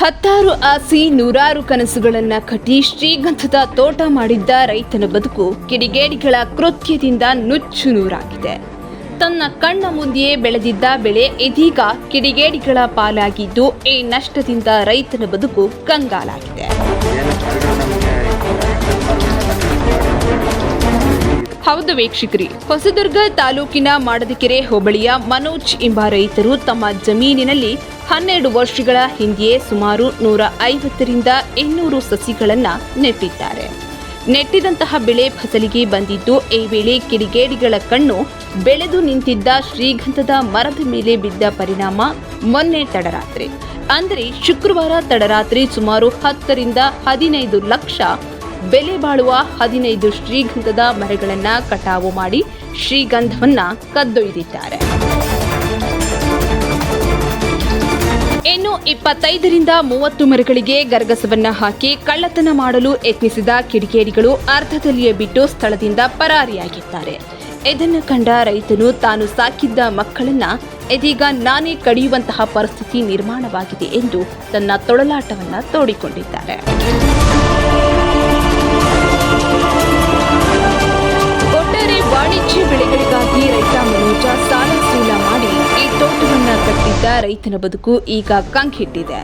ಹತ್ತಾರು ಆಸೆ ನೂರಾರು ಕನಸುಗಳನ್ನ ಕಟ್ಟಿ ಶ್ರೀಗಂಧದ ತೋಟ ಮಾಡಿದ್ದ ರೈತನ ಬದುಕು ಕಿಡಿಗೇಡಿಗಳ ಕೃತ್ಯದಿಂದ ನುಚ್ಚು ನೂರಾಗಿದೆ. ತನ್ನ ಕಣ್ಣ ಮುಂದೆಯೇ ಬೆಳೆದಿದ್ದ ಬೆಳೆ ಇದೀಗ ಕಿಡಿಗೇಡಿಗಳ ಪಾಲಾಗಿದ್ದು, ಈ ನಷ್ಟದಿಂದ ರೈತನ ಬದುಕು ಕಂಗಾಲಾಗಿದೆ. ಹೌದು ವೀಕ್ಷಕರೇ, ಹೊಸದುರ್ಗ ತಾಲೂಕಿನ ಮಾಡದಕೆರೆ ಹೋಬಳಿಯ ಮನೋಜ್ ಎಂಬ ರೈತರು ತಮ್ಮ ಜಮೀನಿನಲ್ಲಿ 12 ವರ್ಷಗಳ ಹಿಂದೆಯೇ ಸುಮಾರು 150ರಿಂದ 200 ಸಸಿಗಳನ್ನು ನೆಟ್ಟಿದ್ದಾರೆ. ನೆಟ್ಟಿದಂತಹ ಬೆಳೆ ಫಸಲಿಗೆ ಬಂದಿದ್ದು, ಈ ವೇಳೆ ಕಿಡಿಗೇಡಿಗಳ ಕಣ್ಣು ಬೆಳೆದು ನಿಂತಿದ್ದ ಶ್ರೀಗಂಧದ ಮರದ ಮೇಲೆ ಬಿದ್ದ ಪರಿಣಾಮ ಮೊನ್ನೆ ತಡರಾತ್ರಿ ಅಂದರೆ ಶುಕ್ರವಾರ ತಡರಾತ್ರಿ ಸುಮಾರು 10ರಿಂದ 15 ಲಕ್ಷ ಬೆಲೆ ಬಾಳುವ 15 ಶ್ರೀಗಂಧದ ಮರಗಳನ್ನು ಕಟಾವು ಮಾಡಿ ಶ್ರೀಗಂಧವನ್ನ ಕದ್ದೊಯ್ದಿದ್ದಾರೆ. ಇನ್ನು 25ರಿಂದ 30 ಮರಗಳಿಗೆ ಗರಗಸವನ್ನ ಹಾಕಿ ಕಳ್ಳತನ ಮಾಡಲು ಯತ್ನಿಸಿದ ಕಿಡಿಗೇಡಿಗಳು ಅರ್ಧದಲ್ಲಿಯೇ ಬಿಟ್ಟು ಸ್ಥಳದಿಂದ ಪರಾರಿಯಾಗಿದ್ದಾರೆ. ಇದನ್ನು ಕಂಡ ರೈತನು ತಾನು ಸಾಕಿದ್ದ ಮಕ್ಕಳನ್ನ ಇದೀಗ ನಾನೇ ಕಡಿಯುವಂತಹ ಪರಿಸ್ಥಿತಿ ನಿರ್ಮಾಣವಾಗಿದೆ ಎಂದು ತನ್ನ ತೊಳಲಾಟವನ್ನ ತೋಡಿಕೊಂಡಿದ್ದಾರೆ. ಒಟ್ಟಾರೆ ವಾಣಿಜ್ಯ ಬೆಳೆಗಳಿಗಾಗಿ ರೈತ ಮನೋಜ ಸಾಲ ಸೂಲ ಮಾಡಿ ಈ ತೋಟವನ್ನ ಕಟ್ಟಿದ್ದ ರೈತನ ಬದುಕು ಈಗ ಕಂಗೆಟ್ಟಿದೆ.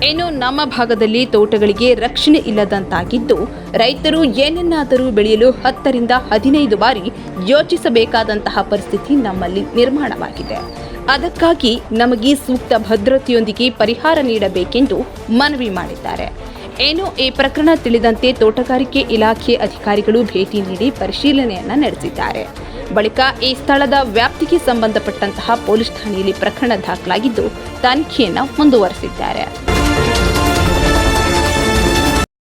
ಇನ್ನು ನಮ್ಮ ಭಾಗದಲ್ಲಿ ತೋಟಗಳಿಗೆ ರಕ್ಷಣೆ ಇಲ್ಲದಂತಾಗಿದ್ದು, ರೈತರು ಏನನ್ನಾದರೂ ಬೆಳೆಯಲು 10ರಿಂದ 15 ಬಾರಿ ಯೋಚಿಸಬೇಕಾದಂತಹ ಪರಿಸ್ಥಿತಿ ನಮ್ಮಲ್ಲಿ ನಿರ್ಮಾಣವಾಗಿದೆ. ಅದಕ್ಕಾಗಿ ನಮಗೆ ಸೂಕ್ತ ಭದ್ರತೆಯೊಂದಿಗೆ ಪರಿಹಾರ ನೀಡಬೇಕೆಂದು ಮನವಿ ಮಾಡಿದ್ದಾರೆ. ಏನು ಈ ಪ್ರಕರಣ ತಿಳಿದಂತೆ ತೋಟಗಾರಿಕೆ ಇಲಾಖೆ ಅಧಿಕಾರಿಗಳು ಭೇಟಿ ನೀಡಿ ಪರಿಶೀಲನೆಯನ್ನ ನಡೆಸಿದ್ದಾರೆ. ಬಳಿಕ ಈ ಸ್ಥಳದ ವ್ಯಾಪ್ತಿಗೆ ಸಂಬಂಧಪಟ್ಟಂತಹ ಪೊಲೀಸ್ ಠಾಣೆಯಲ್ಲಿ ಪ್ರಕರಣ ದಾಖಲಾಗಿದ್ದು ತನಿಖೆಯನ್ನು ಮುಂದುವರೆಸಿದ್ದಾರೆ.